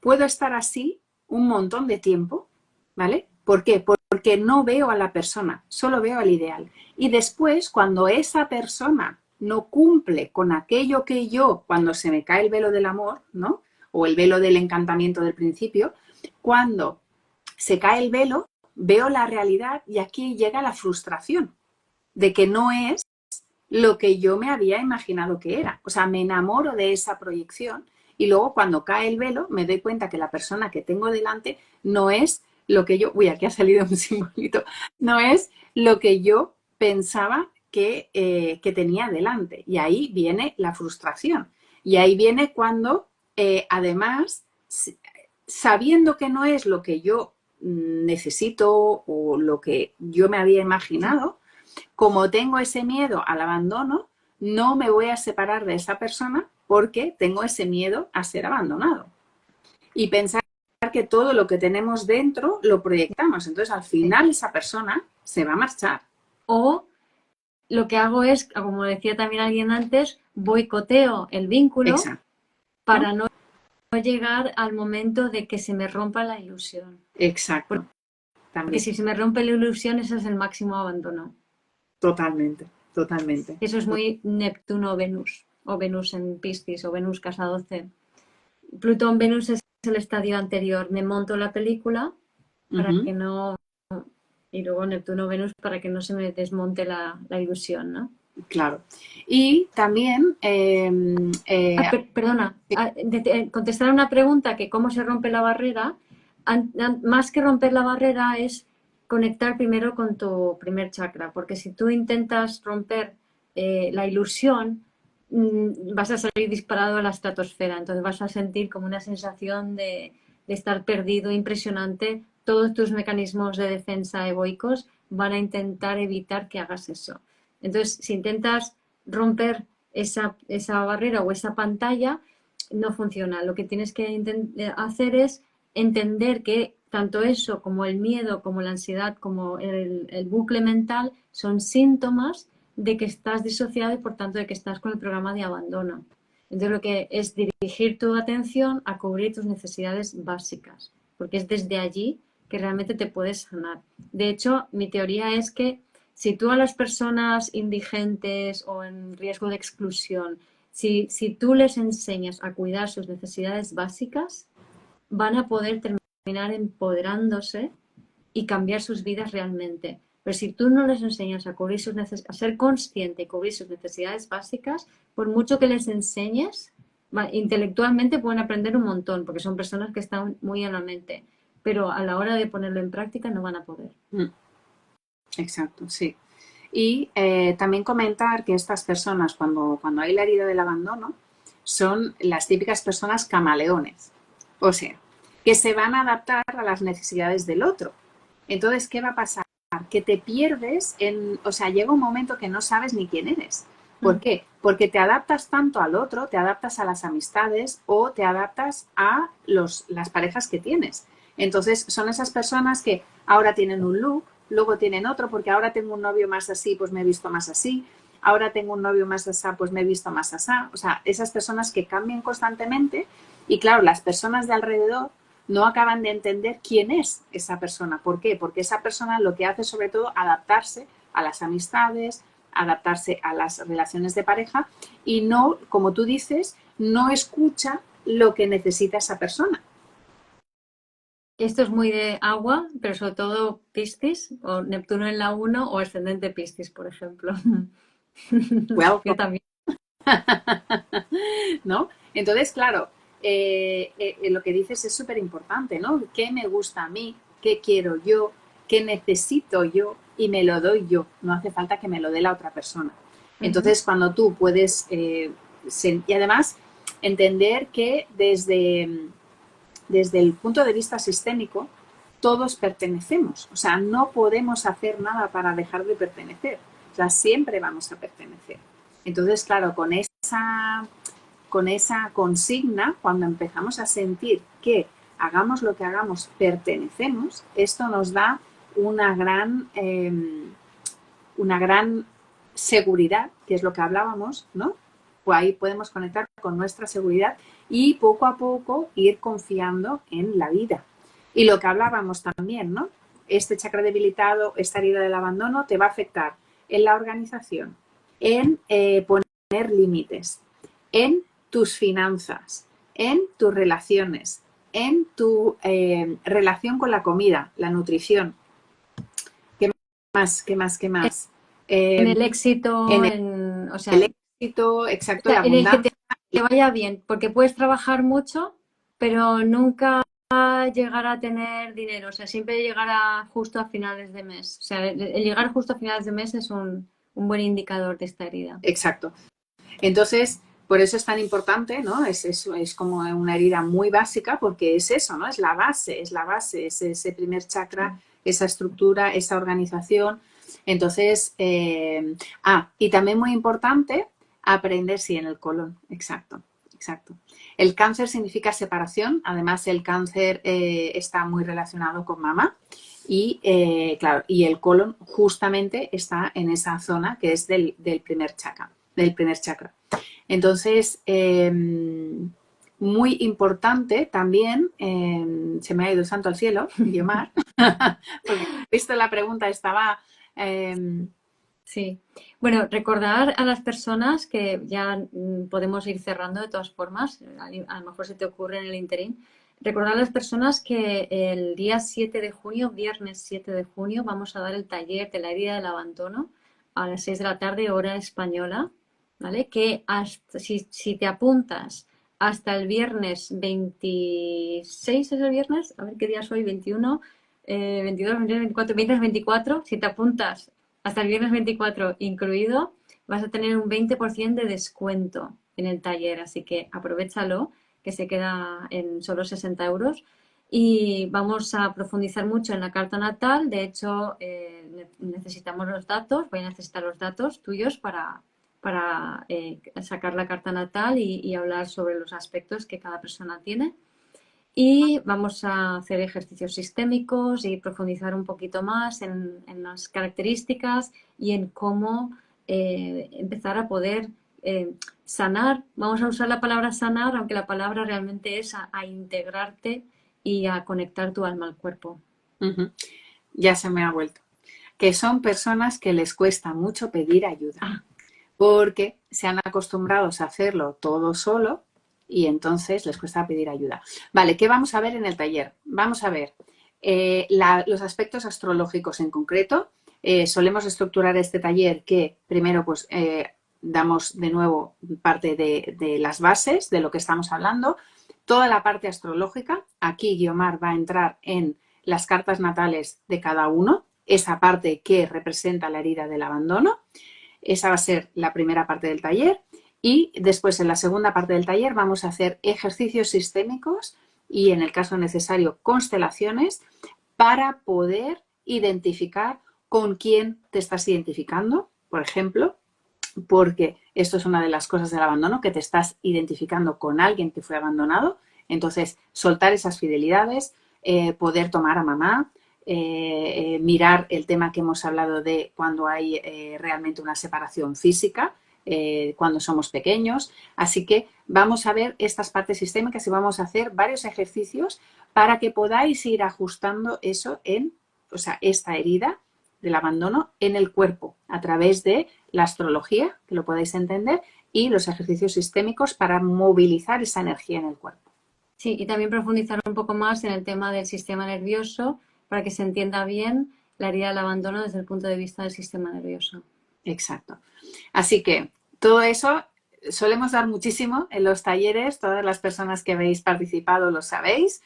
puedo estar así un montón de tiempo, ¿vale? ¿Por qué? Porque no veo a la persona, solo veo al ideal. Y después, cuando esa persona no cumple con aquello que yo, cuando se me cae el velo del amor, ¿no? O el velo del encantamiento del principio, cuando se cae el velo, veo la realidad y aquí llega la frustración de que no es lo que yo me había imaginado que era. O sea, me enamoro de esa proyección y luego cuando cae el velo me doy cuenta que la persona que tengo delante no es lo que yo, uy, aquí ha salido un simbolito, no es lo que yo pensaba que tenía delante. Y ahí viene la frustración. Y ahí viene cuando, además, sabiendo que no es lo que yo necesito o lo que yo me había imaginado, como tengo ese miedo al abandono, no me voy a separar de esa persona porque tengo ese miedo a ser abandonado. Y pensar que todo lo que tenemos dentro lo proyectamos. Entonces, al final, esa persona se va a marchar. O lo que hago es, como decía también alguien antes, boicoteo el vínculo. Exacto. Para no llegar al momento de que se me rompa la ilusión. Exacto. Porque si se me rompe la ilusión, ese es el máximo abandono. Totalmente, totalmente. Eso es muy Neptuno-Venus, o Venus en Piscis, o Venus casa 12. Plutón-Venus es el estadio anterior. Me monto la película para que no... Y luego Neptuno-Venus para que no se me desmonte la ilusión, ¿no? Claro. Y también... perdona, contestar una pregunta que cómo se rompe la barrera, más que romper la barrera es conectar primero con tu primer chakra, porque si tú intentas romper la ilusión, vas a salir disparado a la estratosfera, entonces vas a sentir como una sensación de estar perdido impresionante todos tus mecanismos de defensa egoicos van a intentar evitar que hagas eso. Entonces, si intentas romper esa barrera o esa pantalla, no funciona. Lo que tienes que hacer es entender que tanto eso como el miedo, como la ansiedad, como el bucle mental son síntomas de que estás disociado y por tanto de que estás con el programa de abandono. Entonces lo que es dirigir tu atención a cubrir tus necesidades básicas, porque es desde allí que realmente te puedes sanar. De hecho, mi teoría es que si tú a las personas indigentes o en riesgo de exclusión, si tú les enseñas a cuidar sus necesidades básicas, van a poder terminar empoderándose y cambiar sus vidas realmente. Pero si tú no les enseñas a cubrir a ser consciente y cubrir sus necesidades básicas, por mucho que les enseñes, intelectualmente pueden aprender un montón, porque son personas que están muy en la mente, pero a la hora de ponerlo en práctica no van a poder. Exacto, sí. Y también comentar que estas personas, cuando hay la herida del abandono, son las típicas personas camaleones. O sea, que se van a adaptar a las necesidades del otro. Entonces, ¿qué va a pasar? Que te pierdes o sea, llega un momento que no sabes ni quién eres. ¿Por qué? Porque te adaptas tanto al otro, te adaptas a las amistades o te adaptas a las parejas que tienes. Entonces, son esas personas que ahora tienen un look, luego tienen otro, porque ahora tengo un novio más así, pues me he visto más así. Ahora tengo un novio más asá, pues me he visto más asá. O sea, esas personas que cambian constantemente y claro, las personas de alrededor no acaban de entender quién es esa persona. ¿Por qué? Porque esa persona lo que hace sobre todo adaptarse a las amistades, adaptarse a las relaciones de pareja y no, como tú dices, no escucha lo que necesita esa persona. Esto es muy de agua, pero sobre todo Piscis, o Neptuno en la 1 o ascendente Piscis, por ejemplo. Yo también. ¿No? Entonces, claro, lo que dices es súper importante, ¿no? ¿Qué me gusta a mí? ¿Qué quiero yo? ¿Qué necesito yo? Y me lo doy yo. No hace falta que me lo dé la otra persona. Entonces, cuando tú puedes, y además, entender que desde el punto de vista sistémico, todos pertenecemos. O sea, no podemos hacer nada para dejar de pertenecer. O sea, siempre vamos a pertenecer. Entonces, claro, con esa consigna, cuando empezamos a sentir que hagamos lo que hagamos, pertenecemos, esto nos da una gran seguridad, que es lo que hablábamos, ¿no? Pues ahí podemos conectar con nuestra seguridad y poco a poco ir confiando en la vida. Y lo que hablábamos también, ¿no? Este chakra debilitado, esta herida del abandono, te va a afectar en la organización, en poner límites, en tus finanzas, en tus relaciones, en tu relación con la comida, la nutrición. ¿Qué más? ¿Qué más? ¿Qué más? En el éxito, o sea, el éxito, exacto, la en el que abundancia. te vaya bien, porque puedes trabajar mucho, pero nunca llegar a tener dinero, o sea, siempre llegar justo a finales de mes. O sea, el llegar justo a finales de mes es un buen indicador de esta herida. Exacto. Entonces, por eso es tan importante, ¿no? Es como una herida muy básica porque es eso, ¿no? Es la base, es ese primer chakra, esa estructura, esa organización. Entonces, y también muy importante, aprender, sí, en el colon, exacto. El cáncer significa separación, además el cáncer está muy relacionado con mamá y, claro, y el colon justamente está en esa zona que es del primer chakra. Entonces, muy importante también, se me ha ido el santo al cielo, Guiomar, porque visto la pregunta estaba... Sí. Bueno, recordar a las personas que ya podemos ir cerrando de todas formas, a lo mejor se te ocurre en el interín, recordar a las personas que el día 7 de junio, viernes 7 de junio, vamos a dar el taller de la herida del abandono a las 6 de la tarde, hora española, ¿vale? Que si te apuntas hasta el viernes 26, ¿es el viernes? A ver qué día soy, 21, 22, 23, 24, viernes 24, si te apuntas hasta el viernes 24 incluido, vas a tener un 20% de descuento en el taller, así que aprovéchalo, que se queda en solo 60 euros. y vamos a profundizar mucho en la carta natal. De hecho, necesitamos los datos, voy a necesitar los datos tuyos para sacar la carta natal y hablar sobre los aspectos que cada persona tiene. Y vamos a hacer ejercicios sistémicos y profundizar un poquito más en las características y en cómo empezar a poder sanar. Vamos a usar la palabra sanar, aunque la palabra realmente es a integrarte y a conectar tu alma al cuerpo. Ya se me ha vuelto. Que son personas que les cuesta mucho pedir ayuda, porque se han acostumbrado a hacerlo todo solo y entonces les cuesta pedir ayuda. Vale, ¿qué vamos a ver en el taller? Vamos a ver los aspectos astrológicos en concreto. Solemos estructurar este taller que primero pues damos de nuevo parte de las bases de lo que estamos hablando. Toda la parte astrológica, aquí Guiomar va a entrar en las cartas natales de cada uno, esa parte que representa la herida del abandono. Esa va a ser la primera parte del taller y después en la segunda parte del taller vamos a hacer ejercicios sistémicos y en el caso necesario constelaciones para poder identificar con quién te estás identificando, por ejemplo, porque esto es una de las cosas del abandono, que te estás identificando con alguien que fue abandonado. Entonces, soltar esas fidelidades, poder tomar a mamá, mirar el tema que hemos hablado de cuando hay realmente una separación física, cuando somos pequeños. Así que vamos a ver estas partes sistémicas y vamos a hacer varios ejercicios para que podáis ir ajustando eso esta herida del abandono en el cuerpo a través de la astrología, que lo podáis entender, y los ejercicios sistémicos para movilizar esa energía en el cuerpo. Sí, y también profundizar un poco más en el tema del sistema nervioso para que se entienda bien la herida del abandono desde el punto de vista del sistema nervioso. Exacto. Así que todo eso solemos dar muchísimo en los talleres, todas las personas que habéis participado lo sabéis.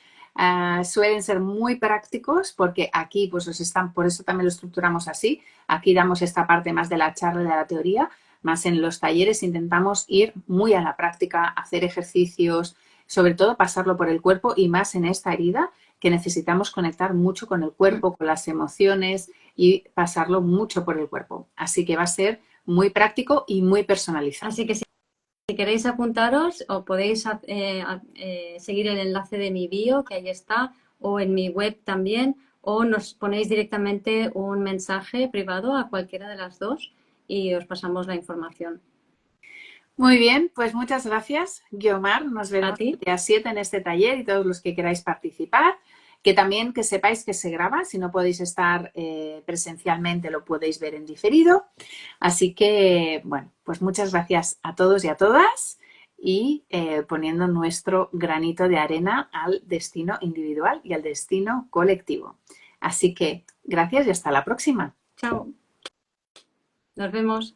Suelen ser muy prácticos porque aquí pues por eso también lo estructuramos así. Aquí damos esta parte más de la charla y de la teoría, más en los talleres intentamos ir muy a la práctica, hacer ejercicios, sobre todo pasarlo por el cuerpo y más en esta herida que necesitamos conectar mucho con el cuerpo, con las emociones y pasarlo mucho por el cuerpo. Así que va a ser muy práctico y muy personalizado. Así que si queréis apuntaros o podéis seguir el enlace de mi bio, que ahí está, o en mi web también, o nos ponéis directamente un mensaje privado a cualquiera de las dos y os pasamos la información. Muy bien, pues muchas gracias, Guiomar. Nos vemos el día 7 en este taller y todos los que queráis participar. Que también que sepáis que se graba, si no podéis estar presencialmente lo podéis ver en diferido. Así que, bueno, pues muchas gracias a todos y a todas y poniendo nuestro granito de arena al destino individual y al destino colectivo. Así que gracias y hasta la próxima. Chao. Nos vemos.